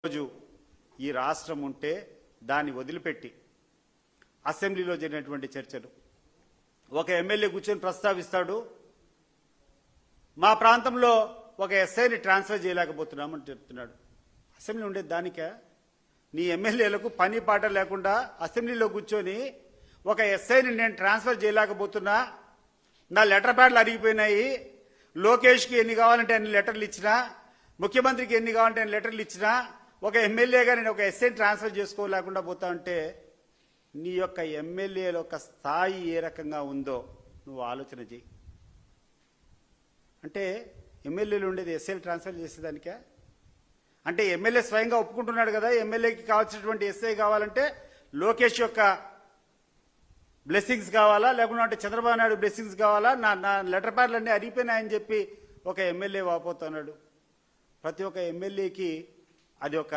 రోజు ఈ రాష్ట్రం ఉంటే దాన్ని వదిలిపెట్టి అసెంబ్లీలో జరిగినటువంటి చర్చలు ఒక ఎమ్మెల్యే కూర్చొని ప్రస్తావిస్తాడు, మా ప్రాంతంలో ఒక ఎస్ఐని ట్రాన్స్ఫర్ చేయలేకపోతున్నామని చెప్తున్నాడు. అసెంబ్లీ ఉండేది దానికే? నీ ఎమ్మెల్యేలకు పని పాట లేకుండా అసెంబ్లీలో కూర్చొని ఒక ఎస్ఐని నేను ట్రాన్స్ఫర్ చేయలేకపోతున్నా, నా లెటర్ ప్యాడ్లు అరిగిపోయినాయి, లోకేష్కి ఎన్ని కావాలంటే అన్ని లెటర్లు ఇచ్చినా, ముఖ్యమంత్రికి ఎన్ని కావాలంటే అన్ని లెటర్లు ఇచ్చినా, ఒక ఎమ్మెల్యేగా నేను ఒక ఎస్ఐని ట్రాన్స్ఫర్ చేసుకోలేకుండా పోతా ఉంటే నీ యొక్క ఎమ్మెల్యేల యొక్క స్థాయి ఏ రకంగా ఉందో నువ్వు ఆలోచన చేయి. అంటే ఎమ్మెల్యేలు ఉండేది ఎస్ఐలు ట్రాన్స్ఫర్ చేసేదానికే? అంటే ఎమ్మెల్యే స్వయంగా ఒప్పుకుంటున్నాడు కదా, ఎమ్మెల్యేకి కావాల్సినటువంటి ఎస్ఐ కావాలంటే లోకేష్ యొక్క బ్లెస్సింగ్స్ కావాలా, లేకుంటే చంద్రబాబు నాయుడు బ్లెస్సింగ్స్ కావాలా, నా లెటర్ ప్యాడ్లన్నీ అరిగిపోయినాయని చెప్పి ఒక ఎమ్మెల్యే వాపోతున్నాడు. ప్రతి ఒక్క ఎమ్మెల్యేకి అది ఒక